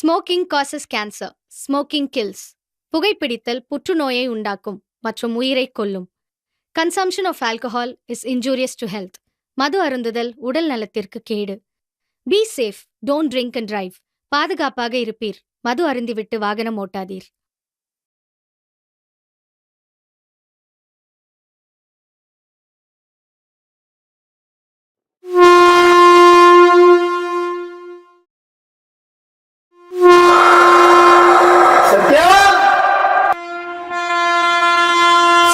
Smoking causes cancer. Smoking kills. புகைப்பிடித்தல் புற்றுநோயை உண்டாக்கும் மற்றும் உயிரை கொல்லும். Consumption of alcohol is injurious to health. மது அருந்துதல் உடல் நலத்திற்கு கேடு. Be safe, don't drink and drive. பாதுகாப்பாக இருப்பீர். மது அருந்திவிட்டு வாகனம் ஓட்டாதீர்.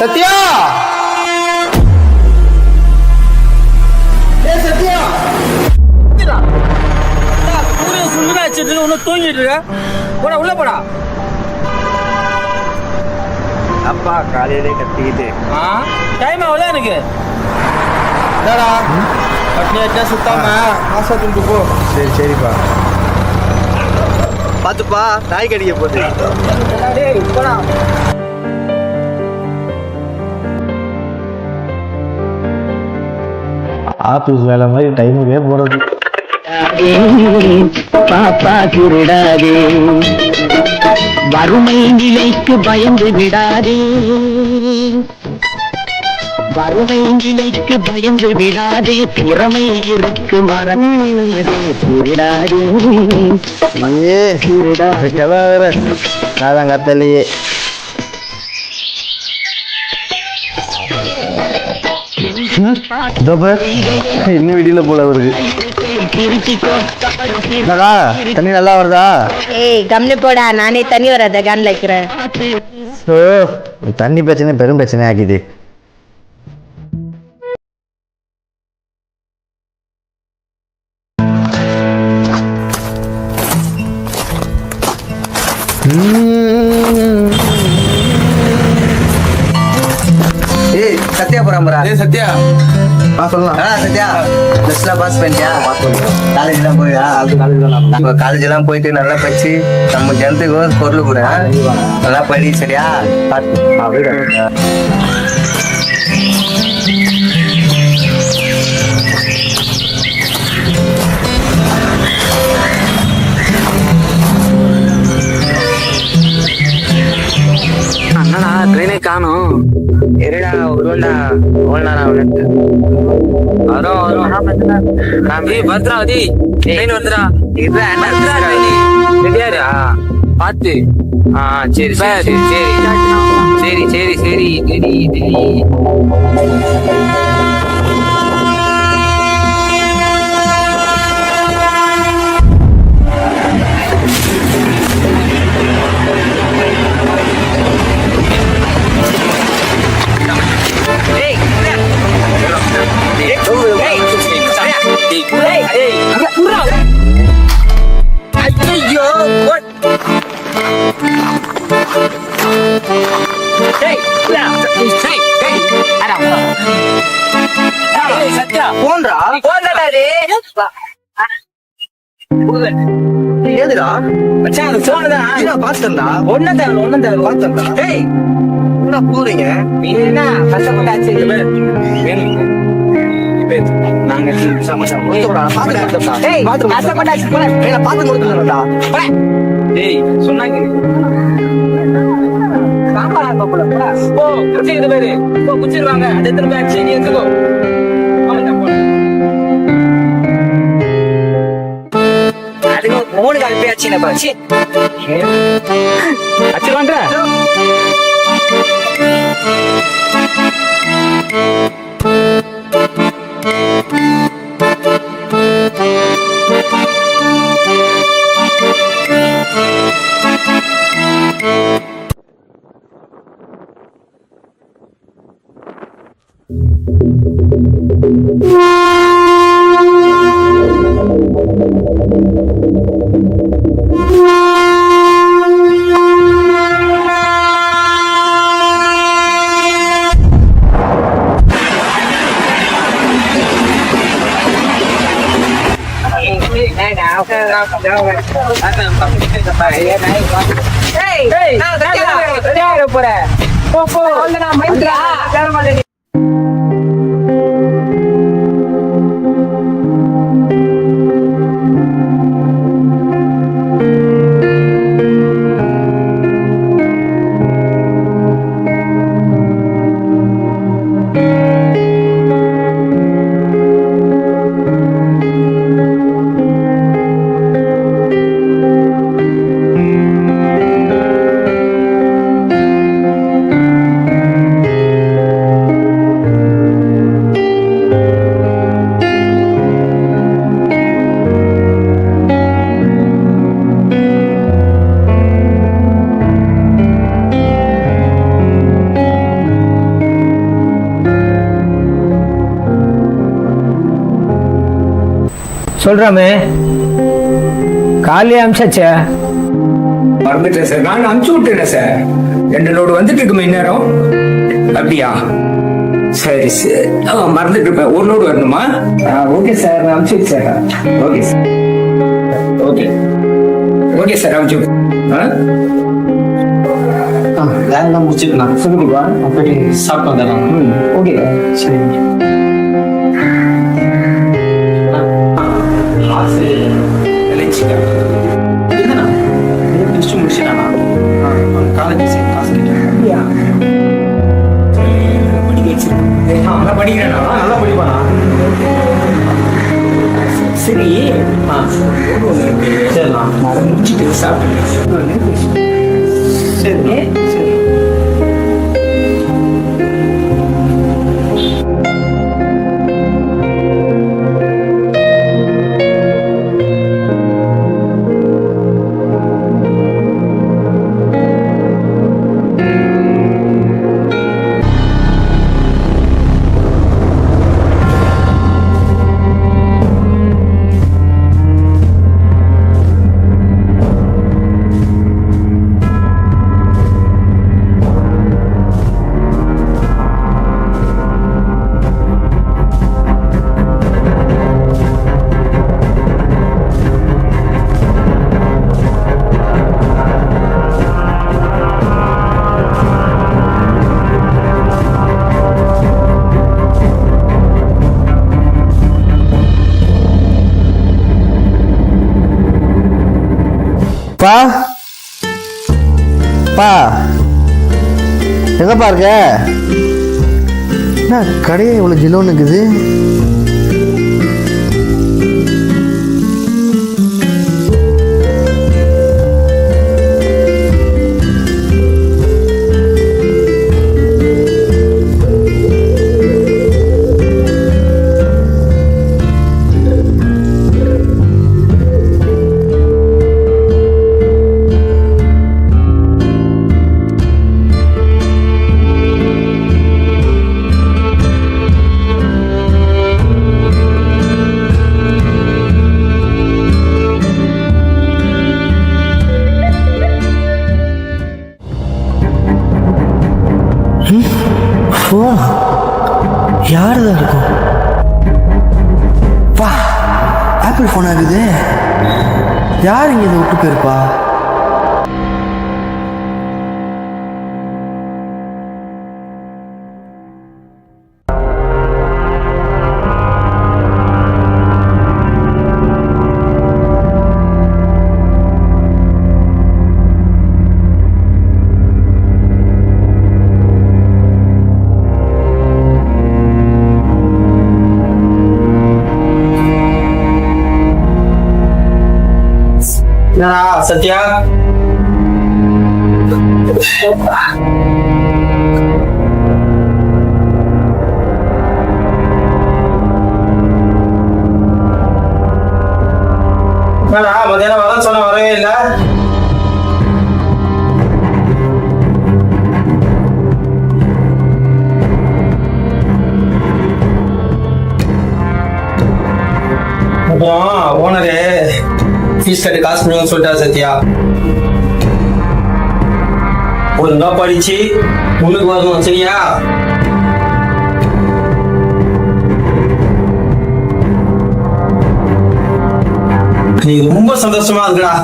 சத்யா, சத்யா, தூங்கிட்டு இருக்க போடா, உள்ள போடா. அப்பா காலையிலே கத்திக்கிட்டு டைம் ஆகல எனக்கு. பட்னியா சுத்தாம ஆசாத்துக்கு போ. சரி சரிப்பா, பாத்துப்பா, நாய் கடிக்க போகுது. போடா. ஆபீஸ் வேலை மாதிரி டைமுக்கே போறது. பாப்பா திருடாதே, வறுமை நிலைக்கு பயந்து விடாதே, வறுமை நிலைக்கு பயந்து விடாதே, திறமை இருக்கு மறந்தே திருடாதே. நான் கத்தலையே. இன்னும் வெளியில போல வருது. தண்ணி நல்லா வருதா? ஏய் கம்னு போடா, நானே தண்ணி வராத கன்ல வைக்கிறேன். தண்ணி பிரச்சனை பெரும் பிரச்சனை ஆக்கிது. சத்யா போறாமரா? சத்யா சொல்லலாம். சத்யா ப்ளஸ்ல பாஸ் பண்ணியா? காலேஜ் எல்லாம் போயா? காலேஜ் எல்லாம் போயிட்டு நல்லா படிச்சு நம்ம ஜனத்துக்கு பொருள் கூட நல்லா படி. சரியா? அண்ணா ட்ரெயினே காணும். எரடா ஒருவண்டா ஓடனாரா அவனுக்கு வரும் பத்ராவதி ட்ரெயின் வந்துடா. ரெடியாரா பார்த்து. சரி சரி சரி சரி சரி சரி சரி சரி. ஏதுடா பாத்துடா ஒன்னும் தேவை பாத்துடா. ஏய் என்ன போறீங்க? என்ன கஷ்டப்பட்டாச்சு. நாங்க சொன்னாங்க குச்சிருவாங்க. அது எத்தனை பேச்சு நீ எடுத்துக்கோ. அதுக்கு 3 கால் பேச்சு என்ன பாச்சு அச்சுவான்ற போற சொல்றாமே காலையே அமிச்சாச்சே. மறந்துட்டேன் சார், நான் அனுப்பிச்சு விட்டேன் சார். 2 லோடு வந்துட்டு இருக்குமே இந்நேரம். அப்படியா? சரி சரி, மறந்துட்டு இருப்பேன். 1 லோடு வரணுமா? ஓகே சார், நான் அனுப்பிச்சு விட்டேன் sir. Okay sir, okay okay sir, அனுப்பிச்சு விட்டேன். வேலை முடிச்சுக்கலாம். சொல்லுங்கப்பா, சாப்பிட்டு வந்துடலாம். ஓகே சரி. படிக்கிறேனா? நல்லா படிப்பானா? சரி, சரிண்ணா, நான் முடிச்சுட்டு சாப்பிட்டு. சரி சரி. பா பா எங்கப்பா இருக்க? என்ன கடையே இவ்வளோ ஜிலோன்னு இருக்குது? ஃபோன் யாருதான் இருக்கும்? பா, ஆப்பிள் ஃபோன் ஆகுது. யார் இங்கே இதை விட்டு போயிருப்பா? என்னடா சத்யா? என்னடா மத்தியானம் வர சொன்ன வரவே இல்லை? அப்புறம் ஓனரு ஃபீஸ் கட்டி காசு பண்ணுங்க சொல்லிட்டா சத்யா. ஒழுங்கா படிச்சு முன்னுக்கு வரணும், சரியா? நீ ரொம்ப சந்தோஷமா இருக்குடா.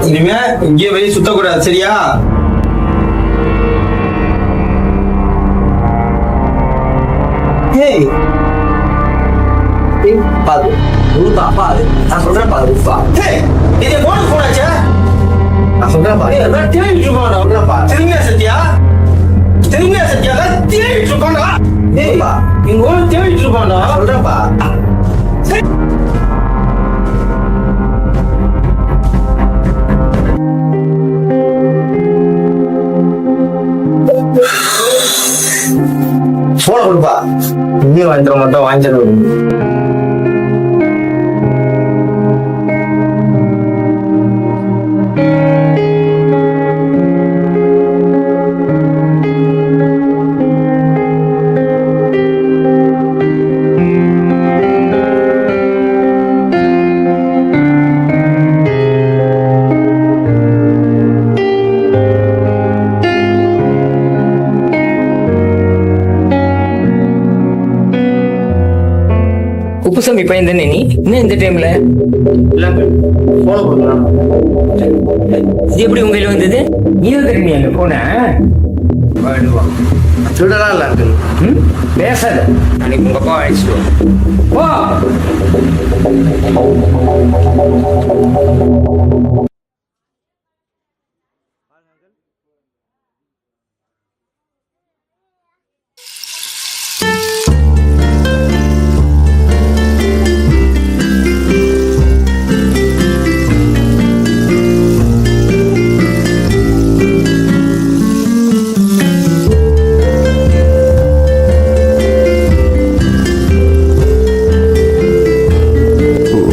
இனிமே இங்கேயே வெளியே சுத்தக்கூடாது, சரியா? ஏய் பாரு, உருப்பா பாரு, நான் சொல்றேன் பாரு, உருப்பா. இது போன போனாச்சே, நான் சொல்றேன் பாரு. தேடிட்டு இருக்கோம்டா, சொல்றேன் பாரு. திரும்பியா சத்யா? திரும்பியா சத்யா? தேடிட்டு இருக்கோம்டா. ஏய் இங்க ஒரு தேடிட்டு இருக்கோம்டா, சொல்றேன் பா. போன கொடுப்பா, இங்கேயும் வாங்கிட்டு மட்டும் வாங்கிட்டு. குப்புசாமி பையன் தானே நீ? என்ன இந்த டைம்ல? இல்ல அங்கிள், போன கொடுக்கலாம். இது எப்படி உங்க கையில வந்தது? நீ வந்துருக்கீங்க அந்த போன திருடலாம் இல்ல அங்கிள். பேசாத. அன்னைக்கு உங்க அப்பா அழைச்சிட்டு வா.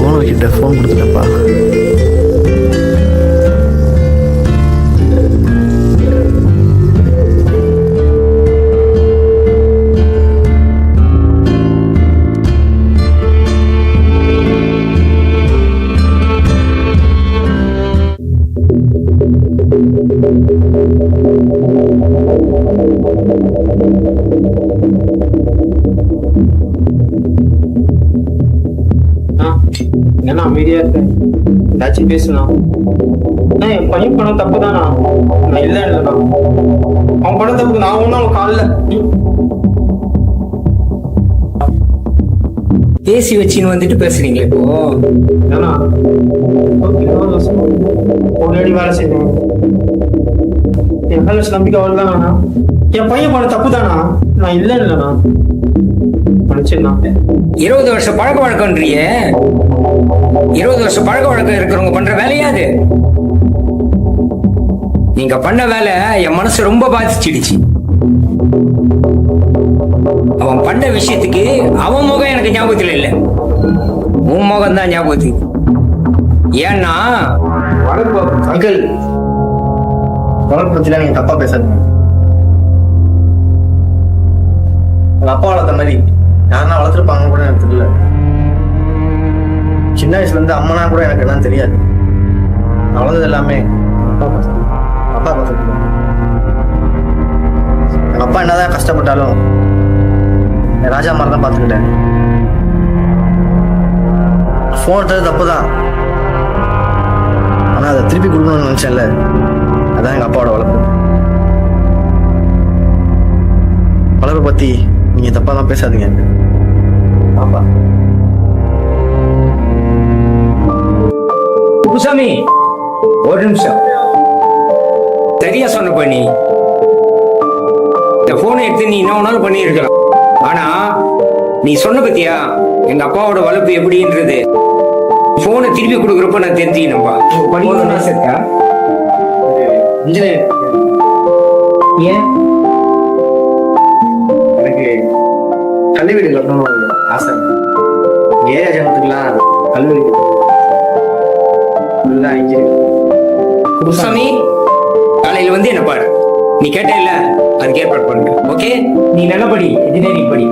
ஓனர் கிட்ட ஃபோன் கொடுத்துட்டப்பா. என்ன அமைதியா இருக்கேன்? ஏதாச்சும் பேசலாம். என் பையன் பண்ண தப்பு தானா? நான் இல்ல இல்லைண்ணா, அவன் பண்ண தப்பு. நான் ஒன்றும் அவன் காலில் பேசி வச்சின்னு வந்துட்டு பேசுறீங்களே இப்போ? ஏன்னா முன்னாடி வேலை செய்யணும். என் மேல நம்பிக்கை அவ்வளவுதானா? என் பையன் பண்ண தப்பு தானா? நான் இல்ல இல்லைண்ணா, மன்னிச்சிருந்தா. 20 வருஷம் பழக்க வழக்கம்ன்றிய. 20 வருஷம் பழக்க வழக்கம் இருக்கிறவங்க பண்ற வேலையா அது? நீங்க பண்ண வேலை என் மனசு ரொம்ப பாதிச்சிடுச்சு. அவன் பண்ண விஷயத்துக்கு அவன் முகம் எனக்கு ஞாபகத்துல இல்ல, உன் முகம் தான் ஞாபகத்துக்கு. ஏன்னா அங்கிள், வளர்ப்பு பத்திலாம் நீங்க தப்பா பேசாதீங்க. எங்க அப்பா வளர்த்த மாதிரி யாருன்னா வளர்த்துருப்பாங்கன்னு கூட எனக்கு தெரியல. சின்ன வயசுல இருந்து அம்மனா கூட எனக்கு என்னன்னு தெரியாது. நான் வளர்ந்தது எல்லாமே அப்பா பார்த்துருக்கேன். எங்க அப்பா என்னதான் கஷ்டப்பட்டாலும் என் ராஜா மாதிரி தான் பார்த்துக்கிட்டேன். ஃபோன் எடுத்தது தப்பு தான், ஆனா அதை திருப்பி கொடுக்கணும்னு நினைச்சேன்ல, அதான் எங்க அப்பாவோட வளர்ப்பு. வளர்ப்பை பத்தி நீங்க தப்பா தான் பேசாதீங்க. ஆப்பா குப்புசாமி, ஒரு நிமிஷம். சரியா சொன்ன நீ. இந்த போனை எடுத்து நீ என்ன வேணாலும் பண்ணியிருக்கலாம். ஆனா நீ சொன்ன பத்தியா எங்க அப்பாவோட வளர்ப்பு எப்படின்றது போனை திருப்பி கொடுக்குறப்ப நான் தெரிஞ்சுக்கணும்பா. படிக்கணும்னா சரியா இன்ஜினியர். ஏன் எனக்கு கல்வி வீடு கட்டணும்னு ஆசை. ஏரியா ஜனத்துக்குலாம் கல்வி குப்புசாமி, காலையில வந்து என்ன பாரு. நீ கேட்ட இல்ல, அதுக்கு ஏற்பாடு பண்ணுங்க. ஓகே, நீ நல்லா படி, இன்ஜினியரிங் படி.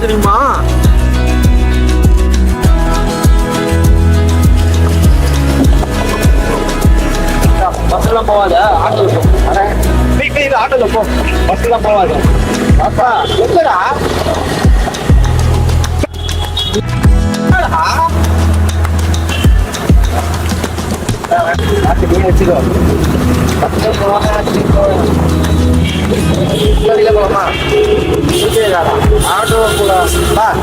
தெரியுமா? பஸ்லாம் போவாத, ஆட்டோல போ. ஆட்டோல போ, பஸ்லாம் போவாத. அப்பா எங்கடா? நீ வச்சுக்கோ போலாமா ஆட்டோ போலாம்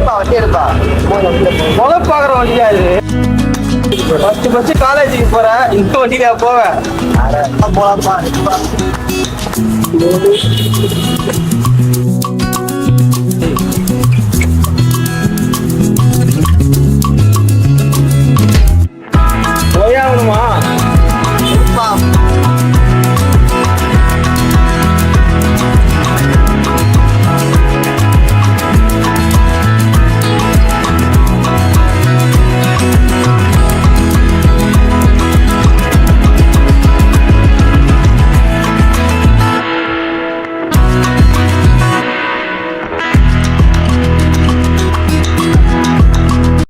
வண்டி எடுப்பா முத பாக்குற வண்டியா இது ஃபர்ஸ்ட் காலேஜுக்கு போறேன் இந்த வண்டியில போவேன் போலாமா